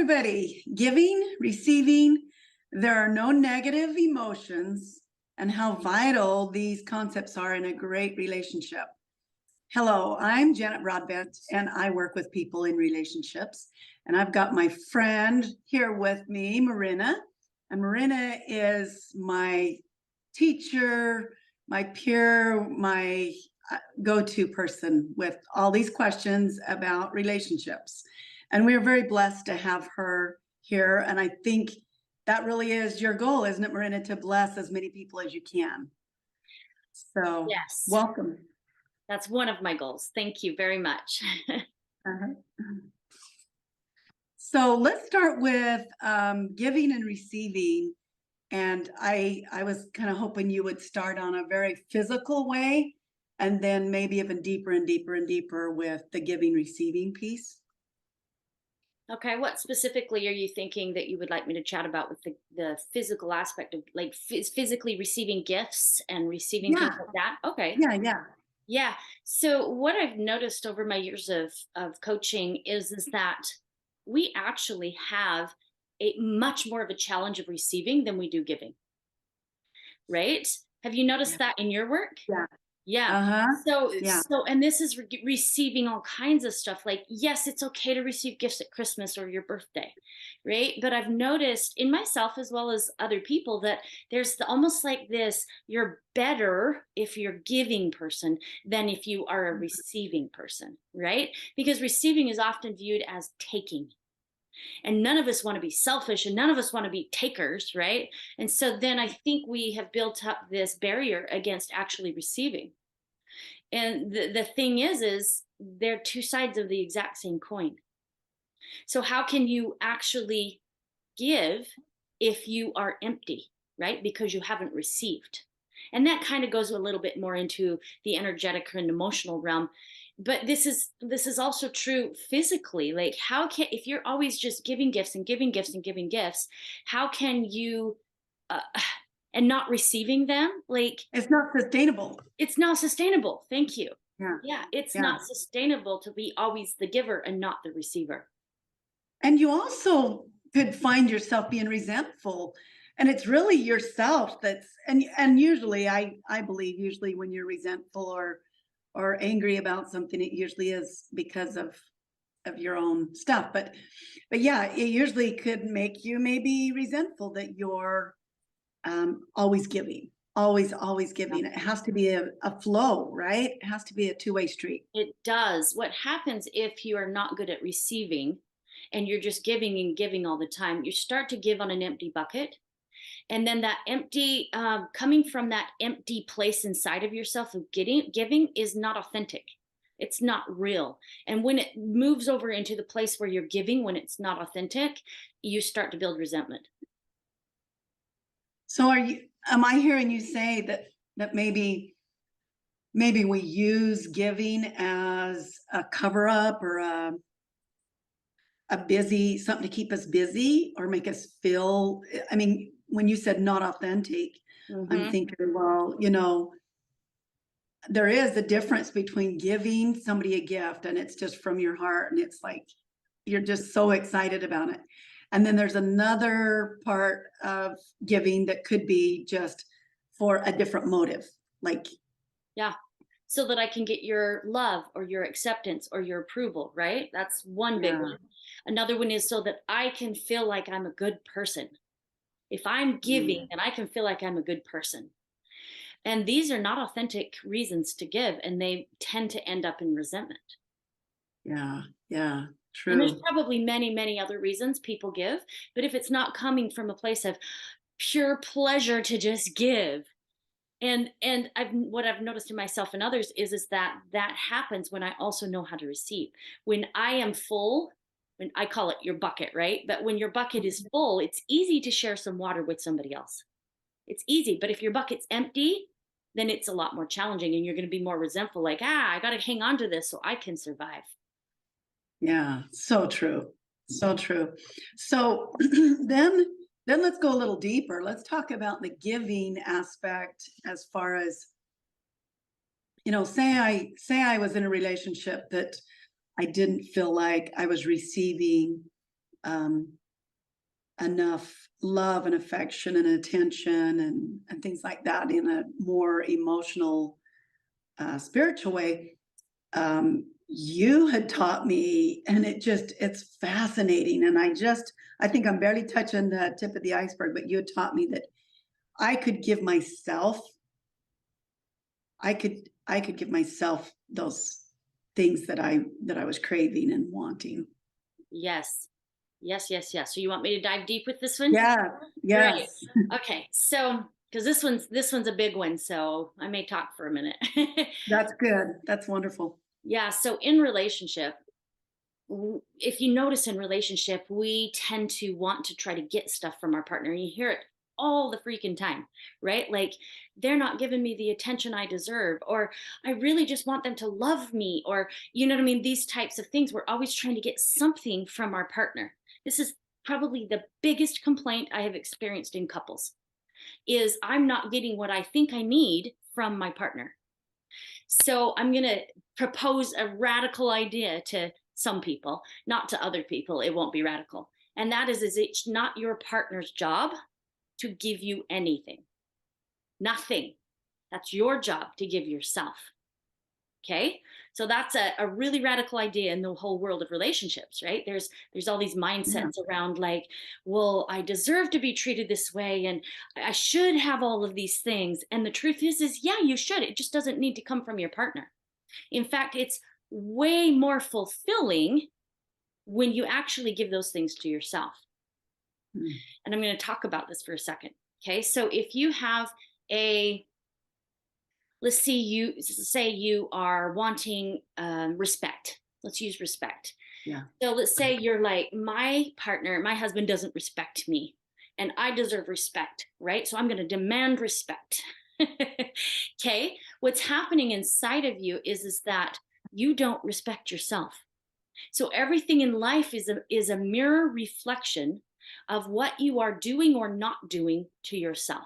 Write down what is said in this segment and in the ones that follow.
everybody. Giving, receiving, there are no negative emotions, and how vital these concepts are in a great relationship. Hello, I'm Janet Broadbent, and I work with people in relationships. And I've got my friend here with me, Marinna. And Marinna is my teacher, my peer, my go-to person with all these questions about relationships. And we're very blessed to have her here. And I think that really is your goal, isn't it, Marinna, to bless as many people as you can. So Yes, welcome. that's one of my goals. Thank you very much. Uh-huh. So let's start with giving and receiving. And I was kind of hoping you would start on a very physical way, and then maybe even deeper and deeper and deeper with the giving receiving piece. Okay, what specifically are you thinking that you would like me to chat about with the physical aspect of like physically receiving gifts and receiving things Yeah, like that? Okay. yeah. Yeah. So what I've noticed over my years of coaching is that we actually have a much more of a challenge of receiving than we do giving, right? Have you Yeah. noticed that in your work? Yeah. Yeah. Uh-huh. Yeah. So, and this is receiving all kinds of stuff. Like, yes, it's okay to receive gifts at Christmas or your birthday, right? But I've noticed in myself as well as other people that there's almost like this: you're better if you're giving person than if you are a receiving person, right? Because receiving is often viewed as taking, and none of us want to be selfish and none of us want to be takers, right? And so then I think we have built up this barrier against actually receiving. And the thing is they're two sides of the exact same coin. So how can you actually give if you are empty, right? Because you haven't received. And that kind of goes a little bit more into the energetic and emotional realm. But this is also true physically. Like, how can, if you're always just giving gifts and giving gifts and giving gifts, how can you uh, and not receiving them? Like, It's not sustainable. it's not sustainable. Thank you. Yeah. Yeah, it's Yeah. not sustainable to be always the giver and not the receiver. And you also could find yourself being resentful. And it's really yourself that's and usually I believe usually when you're resentful or angry about something, it usually is because of your own stuff. But yeah, it usually could make you maybe resentful that you're always giving, always Yeah. giving. It has to be a flow, right? It has to be a two-way street. It does. What happens if you are not good at receiving and you're just giving and giving all the time? You start to give on an empty bucket. And then that empty, coming from that empty place inside of yourself of giving is not authentic. It's not real. And when it moves over into the place where you're giving, when it's not authentic, you start to build resentment. So am I hearing you say that maybe we use giving as a cover up or a busy something to keep us busy or make us feel, I mean, when you said not authentic, I'm Hmm. thinking, well, there is a difference between giving somebody a gift and it's just from your heart and it's like you're just so excited about it. And then there's another part of giving that could be just for a different motive. Like, Yeah. So that I can get your love or your acceptance or your approval, right? That's one big yeah, one. Another one is so that I can feel like I'm a good person. If I'm giving, mm, then I can feel like I'm a good person. And these are not authentic reasons to give, and they tend to end up in resentment. yeah, And there's true. probably many, many other reasons people give, but if it's not coming from a place of pure pleasure to just give, and what I've noticed in myself and others is that that happens when I also know how to receive. When I am full, when I call it your bucket, right? But when your bucket is full, it's easy to share some water with somebody else. It's easy, but if your bucket's empty, then it's a lot more challenging and you're going to be more resentful, like, I got to hang on to this so I can survive. Yeah, so true. So true. So then then let's go a little deeper. Let's talk about the giving aspect as far as, say I was in a relationship that I didn't feel like I was receiving um, enough love and affection and attention and things like that in a more emotional, spiritual way. You had taught me, and it's fascinating. And I think I'm barely touching the tip of the iceberg, but you had taught me that I could give myself, I could give myself those things that I was craving and wanting. Yes. Yes, yes, yes. So you want me to dive deep with this one? Yeah, Great. yes, Okay. So, because this one's a big one, so I may talk for a minute. that's good. That's wonderful. Yeah. So in relationship, if you notice in relationship, we tend to want to try to get stuff from our partner. You hear it all the freaking time, right? Like, they're not giving me the attention I deserve, or I really just want them to love me, or, you know what I mean? These types of things. We're always trying to get something from our partner. This is probably the biggest complaint I have experienced in couples is I'm not getting what I think I need from my partner. So I'm going to propose a radical idea to some people, not to other people. It won't be radical. And that is it's not your partner's job to give you anything. Nothing. That's your job to give yourself. Okay. So that's a really radical idea in the whole world of relationships, right? There's all these Yeah. mindsets around like, well, I deserve to be treated this way and I should have all of these things. And the truth is yeah, you should. It just doesn't need to come from your partner. In fact, it's way more fulfilling when you actually give those things to yourself. Mm. And I'm going to talk about this for a second. Okay. So if you have a, let's see, you say you are wanting respect. Let's use respect. Yeah. So let's say you're like, my partner, my husband doesn't respect me and I deserve respect, right? So I'm going to demand respect. Okay. What's happening inside of you is that you don't respect yourself. So everything in life is a mirror reflection of what you are doing or not doing to yourself.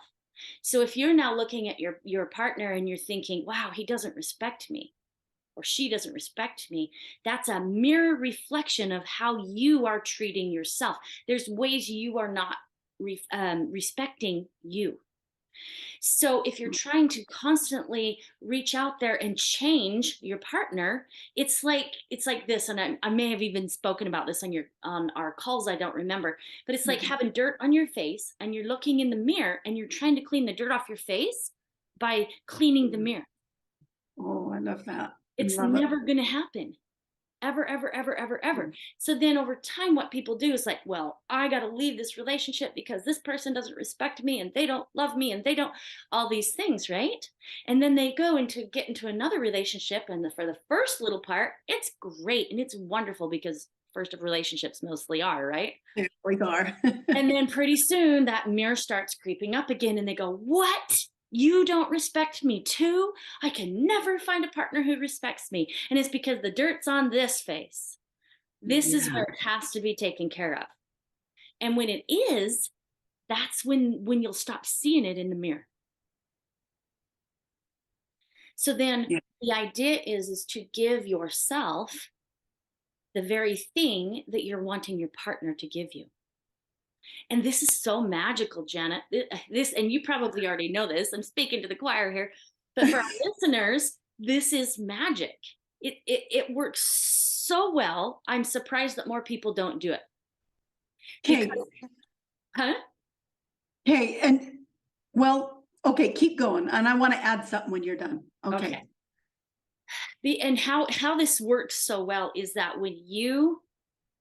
So if you're now looking at your partner and you're thinking, wow, he doesn't respect me or she doesn't respect me, that's a mirror reflection of how you are treating yourself. There's ways you are not respecting you. So if you're trying to constantly reach out there and change your partner, it's like this. And I may have even spoken about this on our calls. I don't remember, but it's like Mhm. having dirt on your face and you're looking in the mirror and you're trying to clean the dirt off your face by cleaning the mirror. Oh, I love that. I It's love it. never going to happen. Ever, ever, ever, ever, ever. So then over time, what people do is like, well, I got to leave this relationship because this person doesn't respect me and they don't love me and they don't, all these things, right? And then they go get into another relationship. And for the first little part, it's great and it's wonderful because first of relationships mostly are, right? There we are. And then pretty soon that mirror starts creeping up again and they go, what? You don't respect me too? I can never find a partner who respects me. And it's because the dirt's on this face. This is Yeah. where it has to be taken care of. And when it is, that's when you'll stop seeing it in the mirror. So then Yeah. the idea is to give yourself the very thing that you're wanting your partner to give you. And this is so magical, Janet. This, and you probably already know this. I'm speaking to the choir here, but for our listeners, this is magic. It works so well. I'm surprised that more people don't do it. Okay. Because, huh? Okay. And well, okay, keep going. And I want to add something when you're done. Okay. Okay. And how this works so well is that when you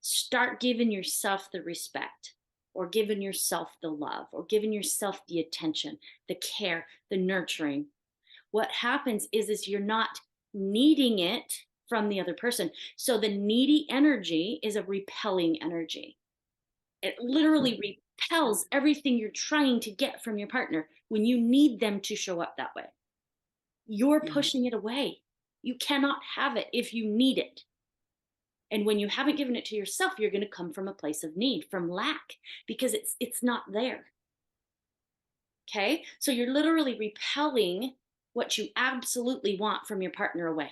start giving yourself the respect or giving yourself the love or giving yourself the attention, the care, the nurturing, what happens is you're not needing it from the other person. So the needy energy is a repelling energy. It literally repels everything you're trying to get from your partner when you need them to show up that way. You're Yeah. pushing it away. You cannot have it if you need it. And when you haven't given it to yourself, you're going to come from a place of need, from lack, because it's not there. Okay? So you're literally repelling what you absolutely want from your partner away.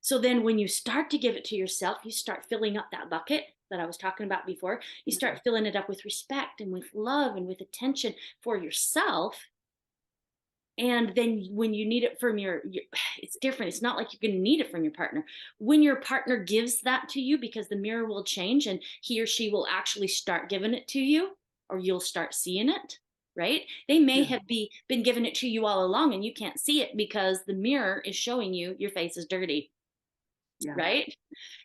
So then when you start to give it to yourself, you start filling up that bucket, that I was talking about before. You start filling it up with respect and with love and with attention for yourself. And then when you need it from your it's different. It's not like you're going to need it from your partner. When your partner gives that to you, because the mirror will change and he or she will actually start giving it to you, or you'll start seeing it, right? They may Yeah. have been giving it to you all along and you can't see it because the mirror is showing you your face is dirty, Yeah. right?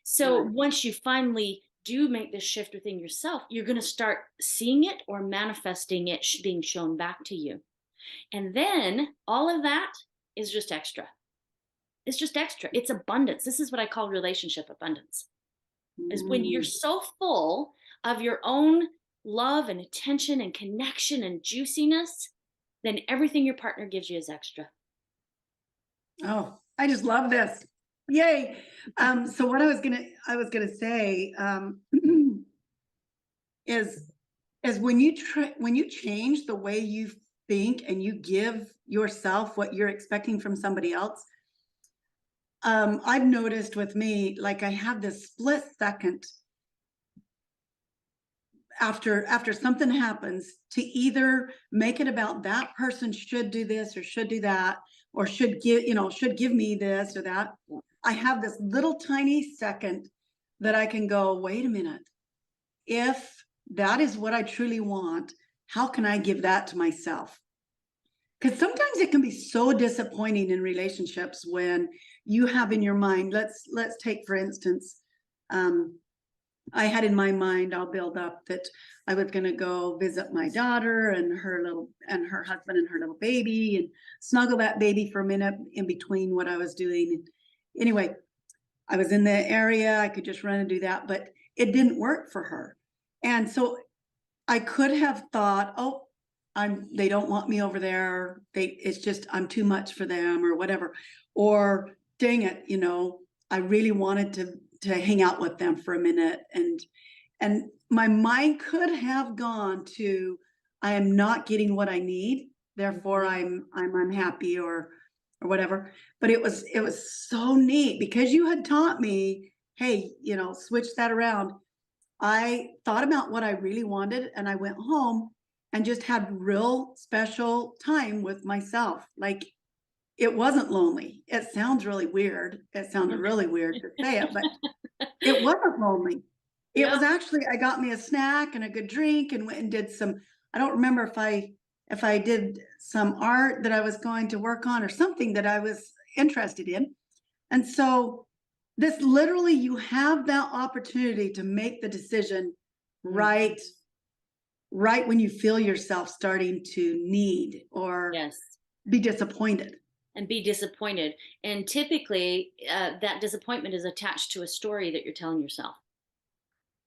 So Right. once you finally do make this shift within yourself, you're going to start seeing it or manifesting it being shown back to you. And then all of that is just extra. It's just extra. It's abundance. This is what I call relationship abundance. Is when you're Mm. so full of your own love and attention and connection and juiciness, then everything your partner gives you is extra. Oh, I just love this. Yay. So what I was gonna say, is when when you change the way you think and you give yourself what you're expecting from somebody else, I've noticed with me, like I have this split second after something happens to either make it about that person should do this or should do that, or should give me this or that. I have this little tiny second that I can go, wait a minute, if that is what I truly want, how can I give that to myself? Because sometimes it can be so disappointing in relationships when you have in your mind, let's take for instance, I had in my mind, I'll build up, that I was going to go visit my daughter and her husband and her little baby and snuggle that baby for a minute in between what I was doing. Anyway, I was in the area, I could just run and do that, but it didn't work for her. And so I could have thought, oh, they don't want me over there. It's just, I'm too much for them or whatever. Or dang it, I really wanted to hang out with them for a minute. And my mind could have gone to, I am not getting what I need, therefore I'm unhappy or whatever. But it was so neat because you had taught me, hey, switch that around. I thought about what I really wanted and I went home and just had real special time with myself. Like, it wasn't lonely. It sounds really weird. It sounded really weird to say it, but it wasn't lonely. It Yeah. was actually, I got me a snack and a good drink and went and did some, I don't remember if I did some art that I was going to work on or something that I was interested in. And so this literally, you have that opportunity to make the decision right when you feel yourself starting to need or Yes. be disappointed. And be disappointed. And typically, that disappointment is attached to a story that you're telling yourself,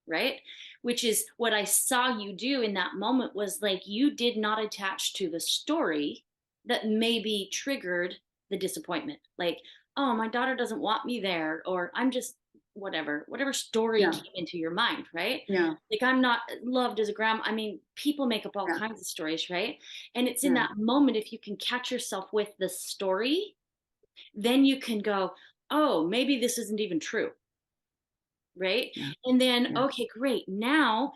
right? Which is what I saw you do in that moment, was like you did not attach to the story that maybe triggered the disappointment. Like, oh, my daughter doesn't want me there, or I'm just whatever story Yeah, came into your mind, right? yeah, Like, I'm not loved as a grandma. I mean, people make up all yeah, kinds of stories, right? And it's in yeah, that moment, if you can catch yourself with the story, then you can go, oh, maybe this isn't even true, right? yeah, And then, yeah, okay, great. Now,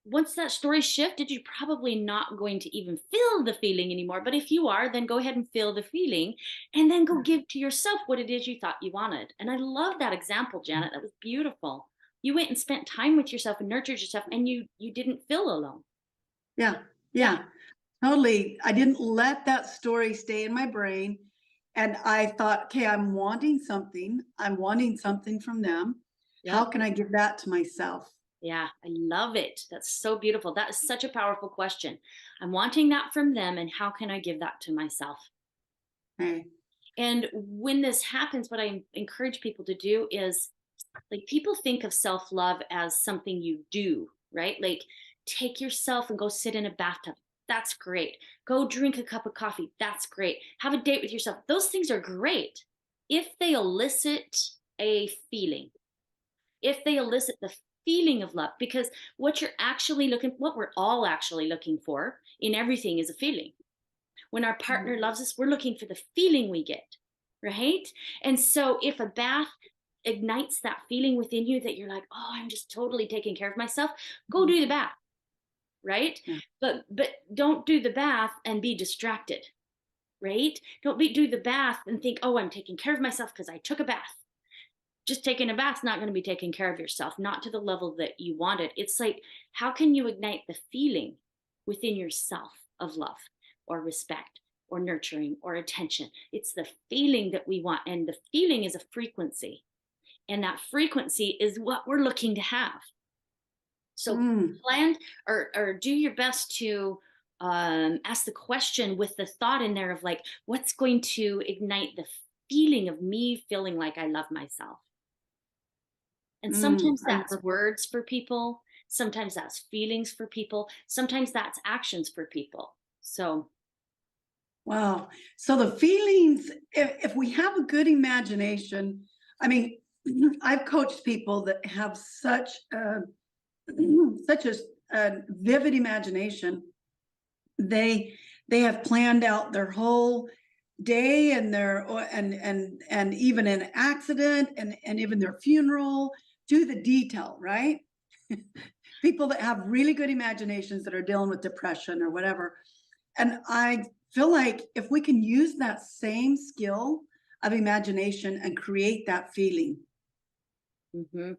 once that story shifted, you're probably not going to even feel the feeling anymore. But if you are, then go ahead and feel the feeling and then go yeah. give to yourself what it is you thought you wanted. And I love that example, Janet. That was beautiful. You went and spent time with yourself and nurtured yourself, and you didn't feel alone. Yeah, Yeah. yeah, totally. I didn't let that story stay in my brain. And I thought, okay, I'm wanting something. I'm wanting something from them. How Yep. can I give that to myself? Yeah, I love it. That's so beautiful. That is such a powerful question. I'm wanting that from them, and how can I give that to myself? Hey, And when this happens, what I encourage people to do is, like, people think of self love as something you do, right? Like, take yourself and go sit in a bathtub. That's great. Go drink a cup of coffee. That's great. Have a date with yourself. Those things are great if they elicit a feeling, if they elicit the feeling of love, because what we're all actually looking for in everything is a feeling. When our partner loves us, we're looking for the feeling we get, right? And so if a bath ignites that feeling within you that you're like, oh, I'm just totally taking care of myself, go do the bath, right? Yeah. But don't do the bath and be distracted, right? Do the bath and think, oh, I'm taking care of myself because I took a bath. Just taking a bath's not going to be taking care of yourself, not to the level that you want it. It's like, how can you ignite the feeling within yourself of love or respect or nurturing or attention? It's the feeling that we want. And the feeling is a frequency. And that frequency is what we're looking to have. So Mm, plan or do your best to ask the question with the thought in there of like, what's going to ignite the feeling of me feeling like I love myself? And sometimes I that's love. words for people, sometimes that's feelings for people, sometimes that's actions for people. So, Wow. So the feelings, if we have a good imagination, I mean, I've coached people that have such a such a vivid imagination. They they have planned out their whole day and and even an accident and even their funeral to the detail, right? People that have really good imaginations that are dealing with depression or whatever. And I feel like if we can use that same skill of imagination and create that feeling, mhm.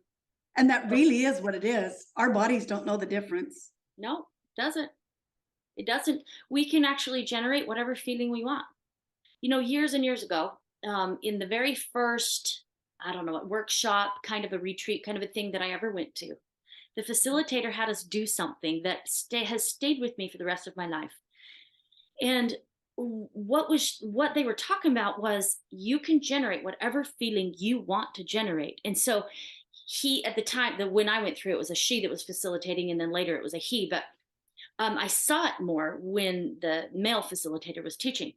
and that Oh, really is what it is. Our bodies don't know the difference. no, it doesn't. It doesn't. We can actually generate whatever feeling we want. Years and years ago, in the very first, I don't know, what workshop, kind of a retreat, kind of a thing that I ever went to, the facilitator had us do something that has stayed with me for the rest of my life. And what they were talking about was you can generate whatever feeling you want to generate. And so he, at the time, that when I went through, it was a she that was facilitating, and then later it was a he. But I saw it more when the male facilitator was teaching,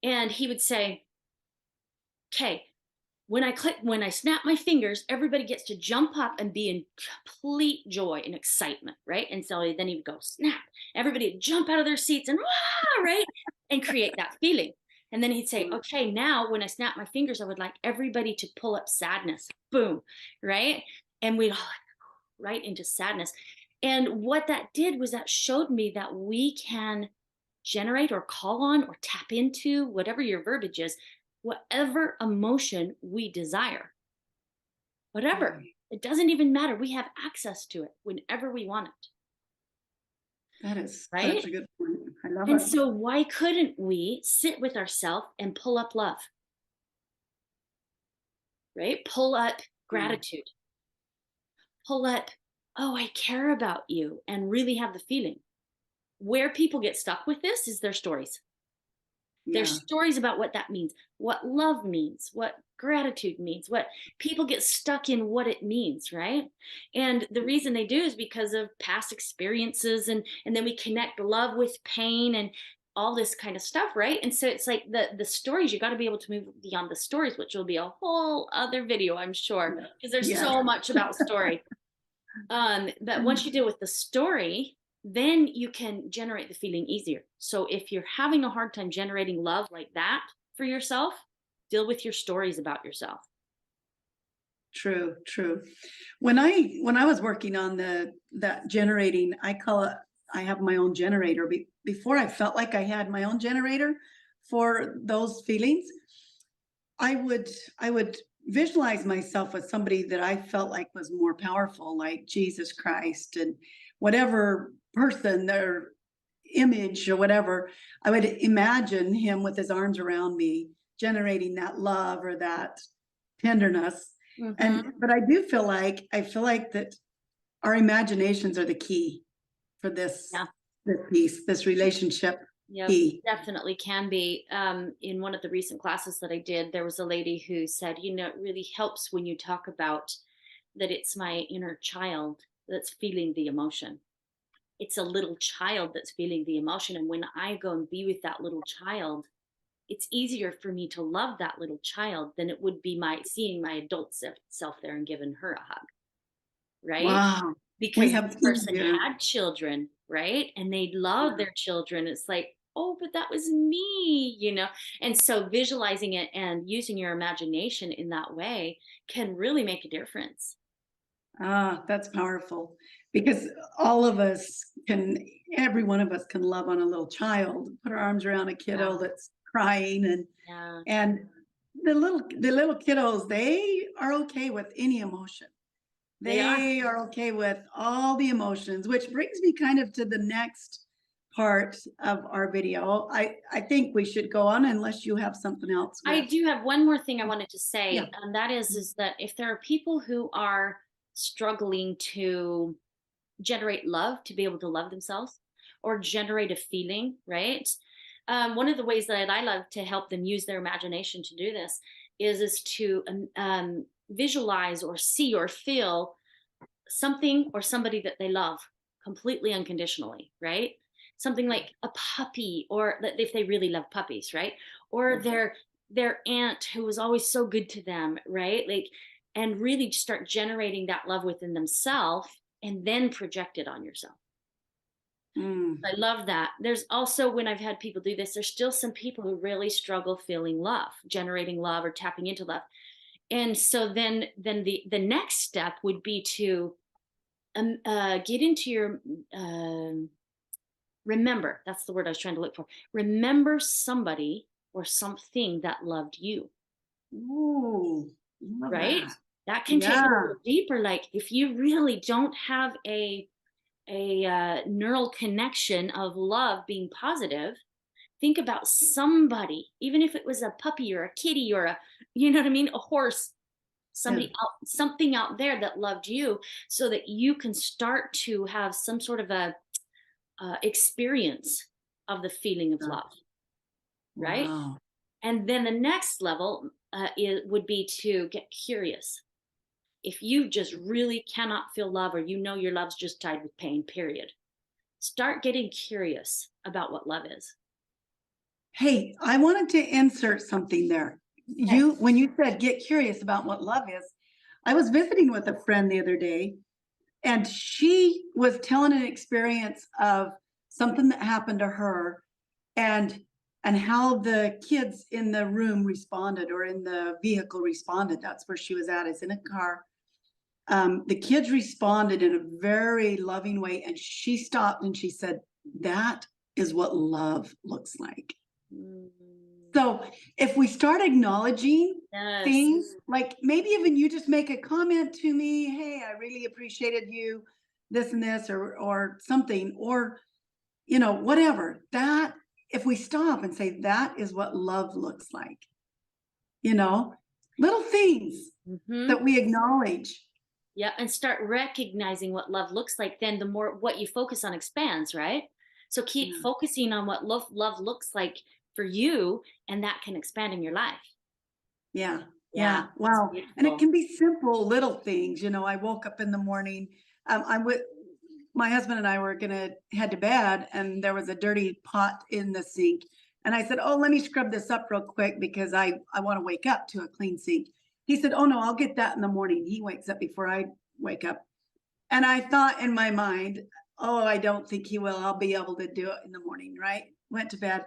and he would say, "Okay, when I snap my fingers, everybody gets to jump up and be in complete joy and excitement, right?" And so then he would go, snap. Everybody would jump out of their seats and rah, right? And create that feeling. And then he'd say, Mm. okay, now when I snap my fingers, I would like everybody to pull up sadness. Boom, right? And we'd all right into sadness. And what that did was that showed me that we can generate or call on or tap into, whatever your verbiage is, whatever emotion we desire. Whatever. Boy, It doesn't even matter. We have access to it whenever we want it, that is such right? a good point. I love And it. so, why couldn't we sit with ourselves and pull up love, right? Pull up Mm. gratitude, pull up, oh, I care about you, and really have the feeling. Where people get stuck with this is their stories. There's Yeah. stories about what that means, what love means, what gratitude means, what people get stuck in what it means, right? And the reason they do is because of past experiences, and then we connect love with pain and all this kind of stuff, right? And so it's like the stories, you got to be able to move beyond the stories, which will be a whole other video, I'm sure, Yeah. because there's Yes. so much about story. But once you deal with the story, then you can generate the feeling easier. So if you're having a hard time generating love like that for yourself, deal with your stories about yourself. True, true. When I was working on that generating, I call it, I have my own generator. Before I felt like I had my own generator for those feelings, I would I would visualize myself as somebody that I felt like was more powerful, like Jesus Christ and whatever person, their image or whatever. I would imagine him with his arms around me, generating that love or that tenderness. And Hmm. but I feel like that our imaginations are the key for Yeah. this piece, this relationship Yep, key. definitely can be. In one of the recent classes that I did, there was a lady who said, it really helps when you talk about that it's my inner child that's feeling the emotion. It's a little child that's feeling the emotion. And when I go and be with that little child, it's easier for me to love that little child than it would be my seeing my adult self there and giving her a hug, right? Wow. We Because have this person easier. had children, right? And they love Yeah. their children. It's like, oh, but that was me, And so visualizing it and using your imagination in that way can really make a difference. Ah, that's powerful because all of us can, every one of us can love on a little child, put our arms around a Yeah. kiddo that's crying Yeah. and the little kiddos, they are okay with any emotion. They are. They are okay with all the emotions, which brings me kind of to the next part of our video. I think we should go on unless you have something else I with. do have one more thing I wanted to Yeah. say, and that is that if there are people who are struggling to generate love, to be able to love themselves, or generate a feeling, right? One of the ways that I love to help them use their imagination to do this is to visualize or see or feel something or somebody that they love completely unconditionally, right? Something like a puppy, or if they really love puppies, right? Or Okay. their aunt who was always so good to them, right? Like, and really start generating that love within themselves and then project it on yourself. Mm. I love that. There's also, when I've had people do this, there's still some people who really struggle feeling love, generating love or tapping into love. And so then the next step would be to get into your um, remember. That's the word I was trying to look for. Remember somebody or something that loved you, Ooh, love right? that. That can take it a Yeah. little deeper. Like if you really don't have a neural connection of love being positive, think about somebody, even if it was a puppy or a kitty or you know what I mean, a horse, Yeah. something out there that loved you, so that you can start to have some sort of a experience of the feeling of love, right? Wow. And then the next level would be to get curious. If you just really cannot feel love, or your love's just tied with pain, period, start getting curious about what love is. Hey, I wanted to insert something there. Okay. When you said get curious about what love is, I was visiting with a friend the other day, and she was telling an experience of something that happened to her and how the kids in the room responded or in the vehicle responded. That's where she was at, is in a car. The kids responded in a very loving way, and she stopped and she said, that is what love looks like. Mm, So if we start acknowledging yes. things, like maybe even you just make a comment to me, hey, I really appreciated you, this and this, or something, or whatever. That if we stop and say that is what love looks like, you know, little things Hmm. that we acknowledge. Yeah, and start recognizing what love looks like. Then the more what you focus on expands, right? So keep Yeah. focusing on what love looks like for you, and that can expand in your life. Yeah. Yeah, Yeah. it's Wow. And it beautiful. can be simple little things. I woke up in the morning. I'm with my husband and I were gonna head to bed, and there was a dirty pot in the sink. And I said, "Oh, let me scrub this up real quick because I want to wake up to a clean sink." He said, "Oh no, I'll get that in the morning." He wakes up before I wake up. And I thought in my mind, "Oh, I don't think he will. I'll be able to do it in the morning." Right? Went to bed.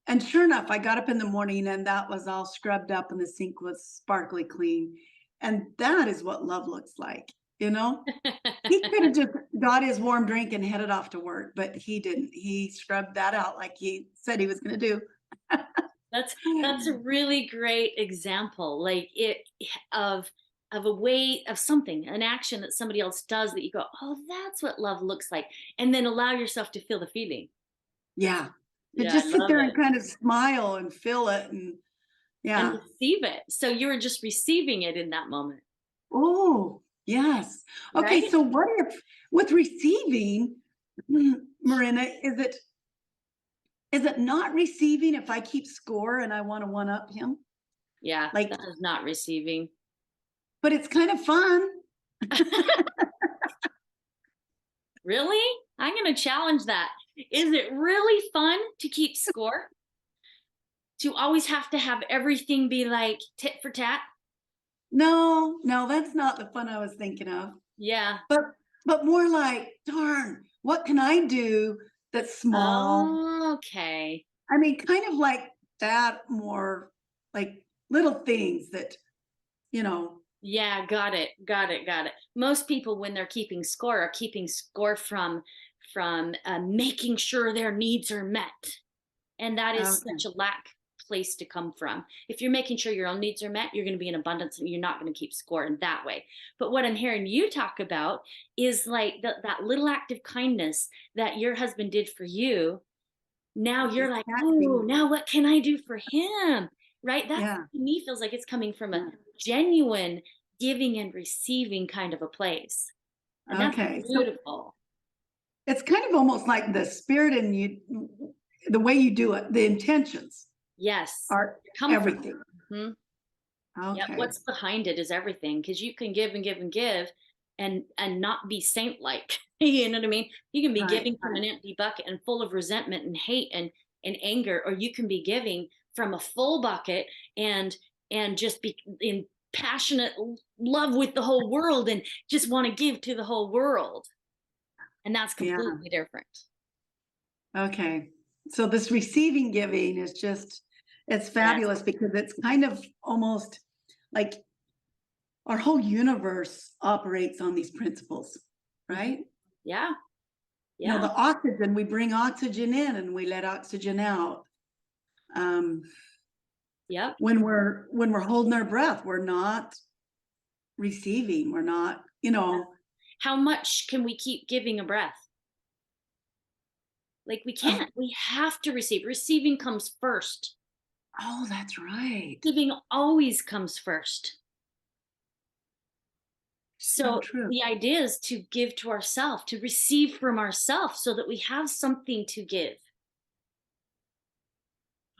And sure enough, I got up in the morning and that was all scrubbed up and the sink was sparkly clean. And that is what love looks like, you know? He could have just got his warm drink and headed off to work, but he didn't. He scrubbed that out like he said he was going to That's a do. really great example, like of a way of something, an action that somebody else does that you go, oh, that's what love looks like, and then allow yourself to feel the feeling. Yeah. To Yeah, I just sit love there it. and kind of smile and feel it. And And yeah. receive it. So you were just receiving it in that moment, Oh, yes. Okay. right? So what if with receiving, Marina, is it not receiving if I keep score and I want to one up him? Yeah, Like, that is not receiving. but it's kind of fun. Really? I'm going to challenge that. Is it really fun to keep score? To always have to have everything be like tit for tat? No, no, that's not the fun I was thinking of. Yeah. But more like, darn, what can I do that's small. Oh, okay. I mean, kind of like that, more like little things that, you know, Yeah, got it. Got it. Got it. Most people, when they're keeping score, are keeping score from making sure their needs are met, and that is okay, such a lack place to come from. If you're making sure your own needs are met, you're going to be in abundance, and you're not going to keep score in that way. But what I'm hearing you talk about is like that little act of kindness that your husband did for you. Now which is you're like, oh, catching. now what can I do for him? Right? That Yeah, to me feels like it's coming from a yeah. genuine giving and receiving kind of a place. And that's Okay, so beautiful. it's kind of almost like the spirit in you, the way you do it, the intentions Yes. are Come from. everything. Mhm. Yep. Okay, What's behind it is everything, because you can give and give and give and not be saint like. You know what I mean? You can be right, giving from right. an empty bucket and full of resentment and hate and anger, or you can be giving from a full bucket and just be in passionate love with the whole world and just want to give to the whole world. And that's Yeah, completely different. okay. So this receiving giving is just, it's Yes. fabulous because it's kind of almost like our whole universe operates on these principles, Mhm. right? Yeah. You know, Yeah. the oxygen, we bring oxygen in and we let oxygen out. Um, Yep. when we're holding our breath, we're not receiving, we're not, you know, How much can we keep giving a breath? Like we of, can't. We have to receive. Receiving comes first. oh, that's right. Giving always comes first. So So true. the idea is to give to ourselves, to receive from ourselves so that we have something to give.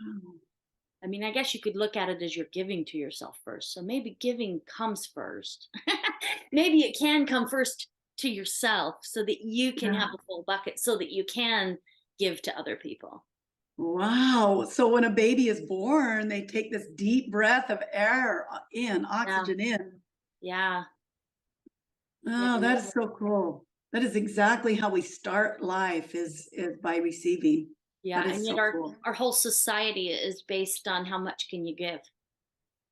Oh, I mean, I guess you could look at it as you're giving to yourself first. So maybe giving comes first. Maybe it can come first to yourself so that you can have yeah. a full bucket so that you can give to other people. Wow. So when a baby is born, they take this deep breath of air in, Yeah. oxygen in. Yeah. Yeah. Oh, that is so cool. That is exactly how we start life is by receiving. That Yeah, is and yet so cool. our whole society is based on how much can you give,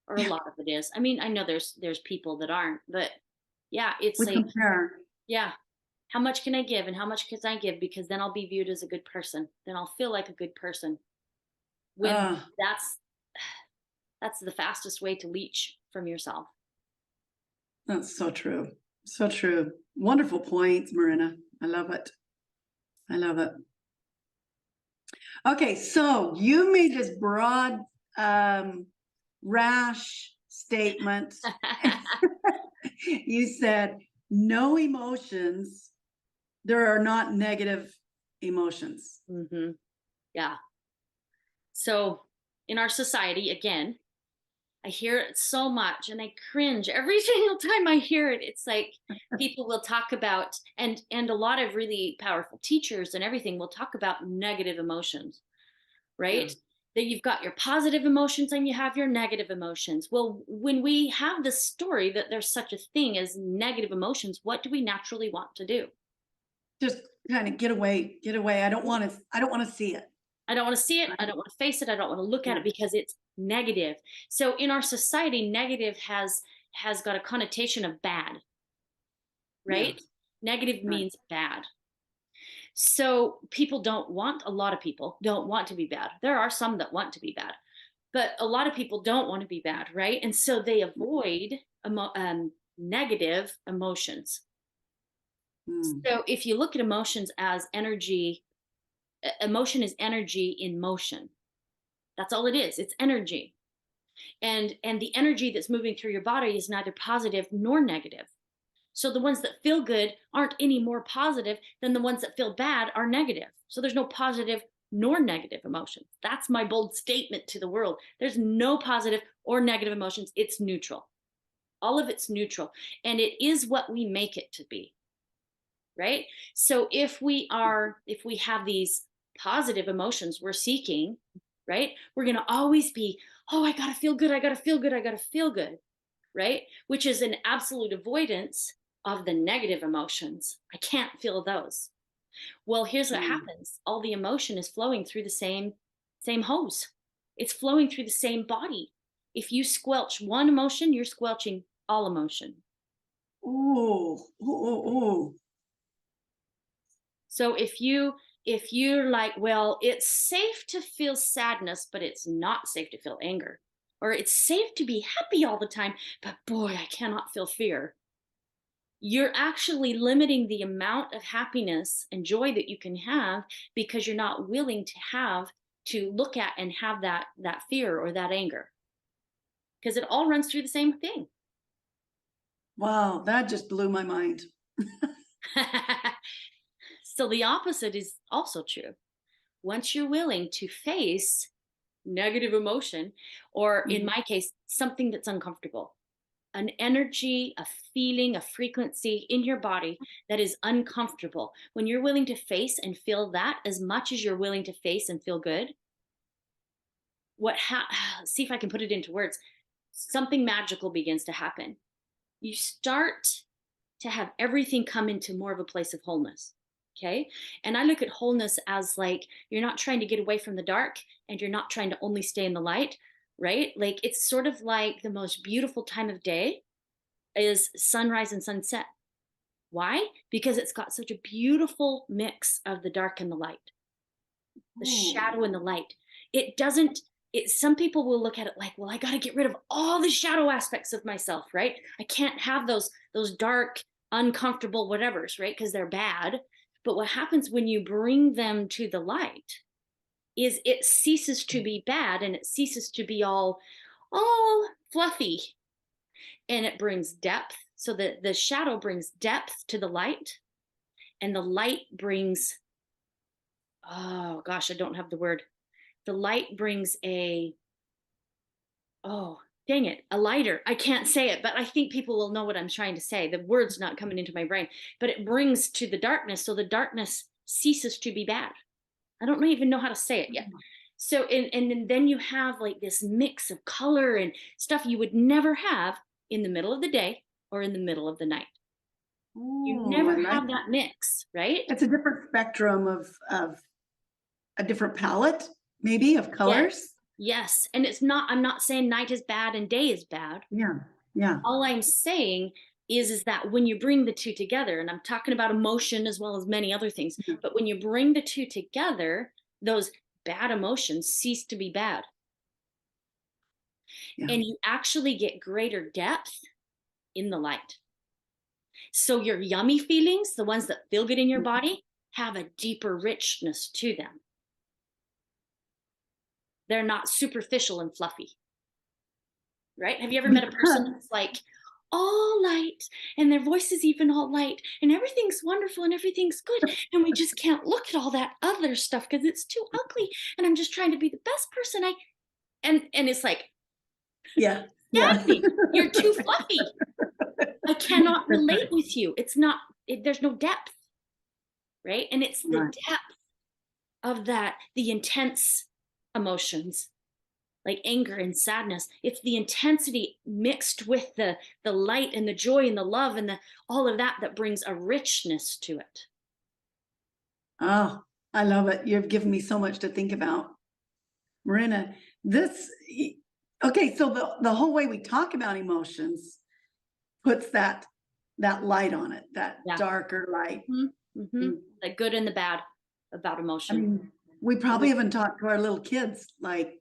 or a Yeah, lot of it is. I mean, I know there's people that aren't, but yeah, it's we like, compare. yeah, how much can I give and how much can I give, because then I'll be viewed as a good person. Then I'll feel like a good person. When Ah, that's that's the fastest way to leech from yourself. that's so true. So true. Wonderful points, Marina. I love it. I love it. Okay, so you made this broad, um, rash statement. You said, no emotions. There are not negative emotions. Hmm. Yeah. So in our society, again, I hear it so much and I cringe every single time I hear it. It's like people will talk about, and a lot of really powerful teachers and everything will talk about negative emotions, Yeah. right? That you've got your positive emotions and you have your negative emotions. Well, when we have the story that there's such a thing as negative emotions, what do we naturally want to do? Just kind of get away, get away. I don't want to see it. I don't want to see it. I Right? don't want to face it. I don't want to look at Yeah. it because it's negative. So in our society, negative has got a connotation of bad, Yeah. right? Negative Right. means bad. So people don't want, a lot of people don't want to be bad. There are some that want to be bad, but a lot of people don't want to be bad, right? And so they avoid negative emotions. Mm. So if you look at emotions as energy, emotion is energy in motion. That's all it is. It's energy. And the energy that's moving through your body is neither positive nor negative. So the ones that feel good aren't any more positive than the ones that feel bad are negative. So there's no positive nor negative emotions. That's my bold statement to the world. There's no positive or negative emotions. It's neutral. All of it's neutral. And it is what we make it to be, right? So if we have these positive emotions we're seeking, right? We're going to always be, oh, I got to feel good. I got to feel good. I got to feel good, right? Which is an absolute avoidance of the negative emotions. I can't feel those. Well, here's what Mm. happens. All the emotion is flowing through the same hose. It's flowing through the same body. If you squelch one emotion, you're squelching all emotion. Ooh, ooh, ooh, ooh. So if you're like, well, it's safe to feel sadness, but it's not safe to feel anger. Or it's safe to be happy all the time, but boy, I cannot feel fear. You're actually limiting the amount of happiness and joy that you can have because you're not willing to look at and have that fear or that anger, because it all runs through the same thing. Wow, that just blew my mind. So the opposite is also true. Once you're willing to face negative emotion, or in Mhm. my case, something that's uncomfortable, an energy, a feeling, a frequency in your body that is uncomfortable, when you're willing to face and feel that as much as you're willing to face and feel good, see if I can put it into words, something magical begins to happen. You start to have everything come into more of a place of wholeness. Okay. And I look at wholeness as like you're not trying to get away from the dark and you're not trying to only stay in the light, right? Like it's sort of like the most beautiful time of day is sunrise and sunset. Why? Because it's got such a beautiful mix of the dark and the light, the Ooh. shadow and the light. It doesn't, some people will look at it like, well, I got to get rid of all the shadow aspects of myself, right? I can't have those dark, uncomfortable whatevers, right? Because they're bad. But what happens when you bring them to the light is it ceases to be bad and it ceases to be all fluffy, and it brings depth. So the shadow brings depth to the light, and the light brings, oh gosh, I don't have the word. The light brings oh, dang it, a lighter. I can't say it, but I think people will know what I'm trying to say. The word's not coming into my brain, but it brings to the darkness. So the darkness ceases to be bad. I don't even know how to say it yet. So, and then you have like this mix of color and stuff you would never have in the middle of the day or in the middle of the night. You Ooh, I never like have that. that mix, right? It's a different spectrum of a different palette, maybe, of Yes. colors. Yes. And I'm not saying night is bad and day is bad. Yeah, yeah, All I'm saying is that when you bring the two together, and I'm talking about emotion as well as many other things, yeah, but when you bring the two together, those bad emotions cease to be bad. yeah. And you actually get greater depth in the light. So your yummy feelings, the ones that feel good in your body, have a deeper richness to them. They're not superficial and fluffy, right? Have you ever met a person Because that's like all light and their voice is even all light and everything's wonderful and everything's good and we just can't look at all that other stuff because it's too ugly and I'm just trying to be the best person I and it's like, yeah, stand yeah. me, you're too fluffy. I cannot That's relate right. with you. It's not there's no depth, right? And it's the Right. depth of that, the intense emotions like anger and sadness. It's the intensity mixed with the light and the joy and the love and the all of that that brings a richness to it. Oh, I love it. You've given me so much to think about. Marinna, this okay, so the whole way we talk about emotions puts that light on it, that Yeah. darker light. Hmm. Hmm. Mm. The good and the bad about I emotion. mean, we And probably haven't talked to our little kids like,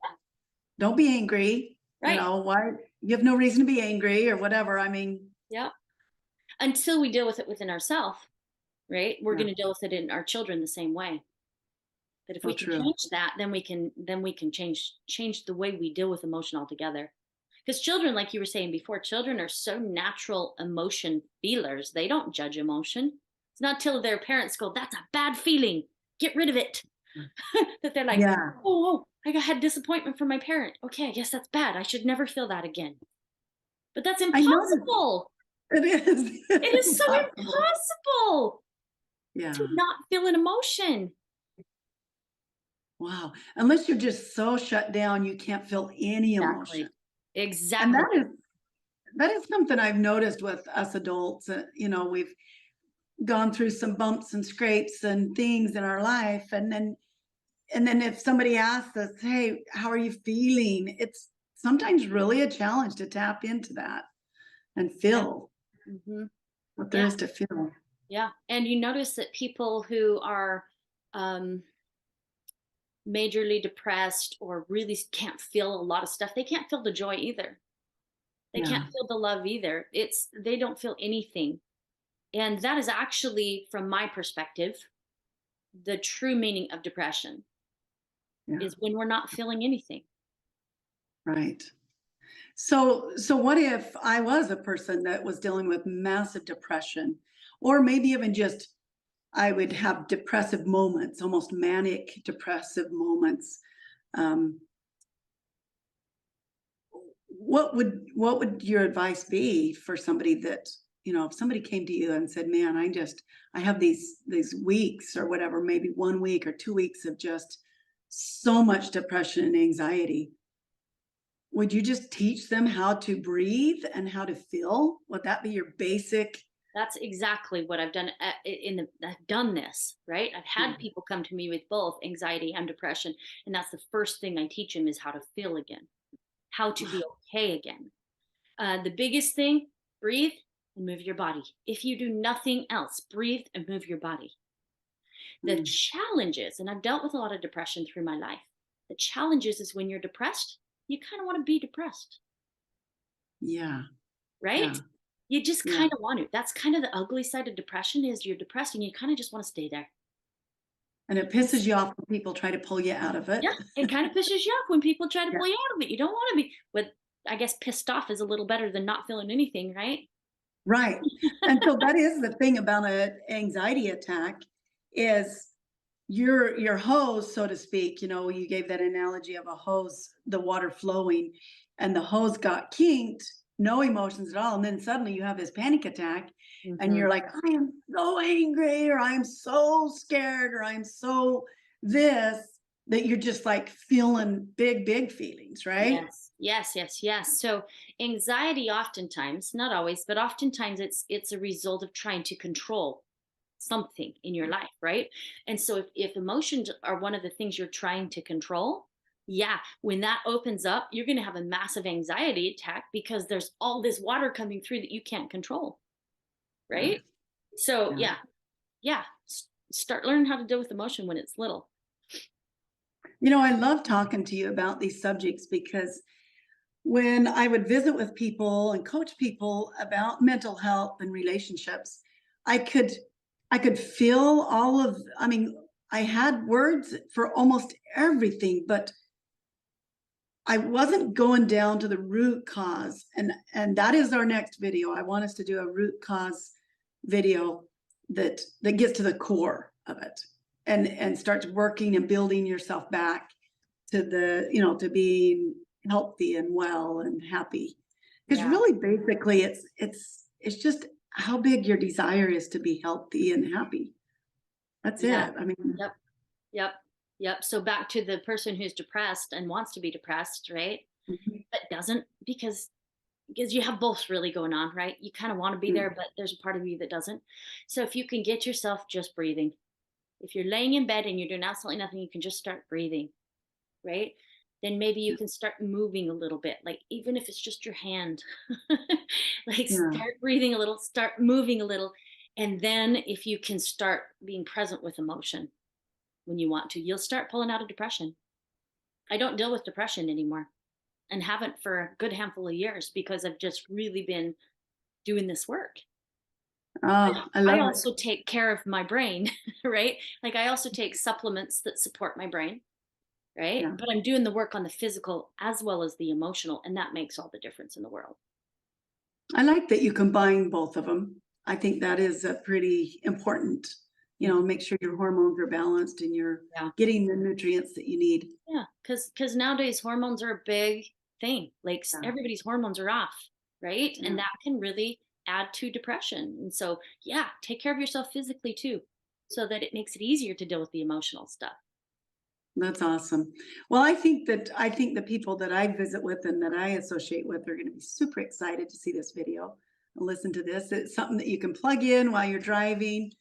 don't be angry, right. why you have no reason to be angry or whatever. I mean, Yeah. Until we deal with it within ourselves, right? We're yeah, going to deal with it in our children the same way. But if so we can true. change that, then we can change the way we deal with emotion altogether. Because children, like you were saying before, children are so natural emotion feelers. They don't judge emotion. It's not till their parents go, "That's a bad feeling. Get rid of it," that they're like, Yeah, "Oh, had disappointment from my parent. Okay, I guess that's bad. I should never feel that again." But that's I noticed impossible. it is. It It's is so impossible. impossible to Yeah. not feel an emotion. Wow. Unless you're just so shut down, you can't feel any emotion. Exactly. And Exactly. that is something I've noticed with us adults. We've gone through some bumps and scrapes and things in our life, and then if somebody asks us, hey, how are you feeling, it's sometimes really a challenge to tap into that and Yeah. feel Hmm. what there Yeah. is to feel. Yeah. And you notice that people who are um, majorly depressed or really can't feel a lot of stuff, they can't feel the joy either. They Yeah. can't feel the love either. They don't feel anything. And that is actually, from my perspective, the true meaning of depression Yeah. is when we're not feeling anything. Right. So what if I was a person that was dealing with massive depression, or maybe even just I would have depressive moments, almost manic depressive moments. Um, what would your advice be for somebody that, if somebody came to you and said, "Man, I have these weeks or whatever, maybe 1 week or 2 weeks of just so much depression and anxiety." Would you just teach them how to breathe and how to feel? Would that be your basic? That's exactly what I've done. I've done this, right? I've had Mm. people come to me with both anxiety and depression, and that's the first thing I teach them is how to feel again, how to be Wow. okay again. The biggest thing: breathe and move your body. If you do nothing else, breathe and move your body. The Mm. challenges, and I've dealt with a lot of depression through my life. The challenges is when you're depressed, you kind of want to be depressed, Yeah, right? yeah, You just yeah. kind of want to. That's kind of the ugly side of depression is you're depressed and you kind of just want to stay there. And it And pisses you off when people try to pull you out of yeah, it. it kind of pisses you off when people try to Yeah. pull you out of it. You don't want to be. But I guess pissed off is a little better than not feeling anything, right? Right. And so that is the thing about an anxiety attack is your hose, so to speak. You gave that analogy of a hose, the water flowing, and the hose got kinked, no emotions at all. And then suddenly you have this panic attack, and Hmm. you're like, I am so angry, or I'm so scared, or I'm so this, that you're just like feeling big, big feelings, right? Yes, yes, yes, yes. So anxiety, oftentimes, not always, but oftentimes, it's a result of trying to control something in your life, right? And so if emotions are one of the things you're trying to control, yeah, when that opens up, you're going to have a massive anxiety attack because there's all this water coming through that you can't control, Yeah, right? So yeah. yeah, yeah, start learning how to deal with emotion when it's little. I love talking to you about these subjects because when I would visit with people and coach people about mental health and relationships, I could I could feel all of, I mean, I had words for almost everything, but I wasn't going down to the root cause. And that is our next video. I want us to do a root cause video that gets to the core of it and starts working and building yourself back to to being healthy and well and happy. Because Yeah, really basically it's just how big your desire is to be healthy and happy. That's yeah, it. I mean, yep, yep, yep. So back to the person who's depressed and wants to be depressed, right? mhm, But doesn't because you have both really going on, right? You kind of want to be mm, there, but there's a part of you that doesn't. So if you can get yourself just breathing, if you're laying in bed and you're doing absolutely nothing, you can just start breathing, right? Then maybe you yeah, can start moving a little bit, like even if it's just your hand, like yeah. start breathing a little, start moving a little. And then if you can start being present with emotion when you want to, you'll start pulling out of depression. I don't deal with depression anymore and haven't for a good handful of years because I've just really been doing this work. Oh, I I love it. also take care of my brain, right? Like I also take supplements that support my brain, right? Yeah. But I'm doing the work on the physical as well as the emotional, and that makes all the difference in the world. I like that you combine both of them. I think that is a pretty important, Mhm. make sure your hormones are balanced and you're Yeah, getting the nutrients that you need. yeah, because nowadays hormones are a big thing. Like Yeah. everybody's hormones are off, right? And Yeah. that can really add to depression. And so, yeah, take care of yourself physically too, so that it makes it easier to deal with the emotional stuff. That's awesome. Well, I think the people that I visit with and that I associate with are going to be super excited to see this video. listen to this. It's something that you can plug in while you're driving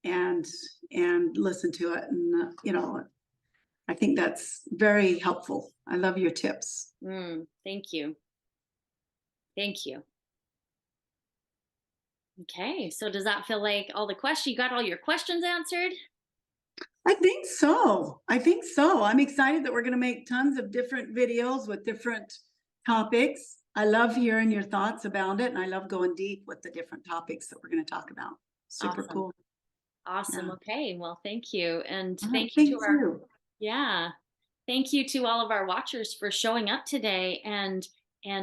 and listen to it. And, I think that's very helpful. I love your tips. Thank you. Thank you. Okay, so does that feel like all the questions, you got all your questions answered? I think so. I think so. I'm excited that we're going to make tons of different videos with different topics. I love hearing your thoughts about it, and I love going deep with the different topics that we're going to talk about. Super Awesome. cool. Awesome. Yeah. Okay, well, thank you. And thank you Thank to our, you. yeah, thank you to all of our watchers for showing up today and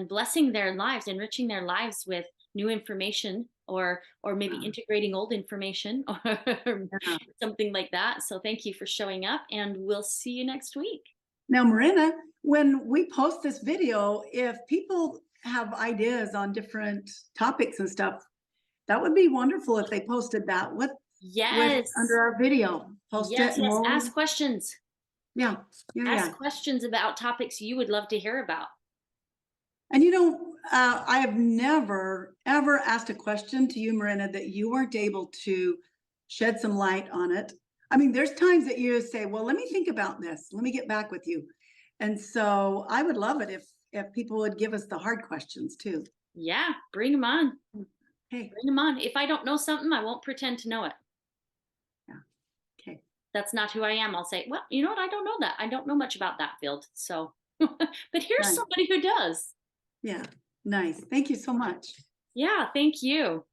blessing their lives, enriching their lives with new information, or maybe integrating old information or Yeah. something like that. So thank you for showing up, and we'll see you next week. Now, Marinna, when we post this video, if people have ideas on different topics and stuff, that would be wonderful if they posted that with Yes. under our video. Post Yes, it and yes. we'll, Ask questions. yeah, Ask questions about topics you would love to hear about. And I have never ever asked a question to you, Marinna, that you weren't able to shed some light on it. I mean, there's times that you say, well, let me think about this. Let me get back with you. And so I would love it if people would give us the hard questions too. Yeah, bring them on. Okay. Bring them on. If I don't know something, I won't pretend to know it. Yeah. Okay. That's not who I am. I'll say, well, you know what? I don't know that. I don't know much about that field. So, but here's Nice. somebody who does. Yeah. Nice. Thank you so much. Yeah, thank you.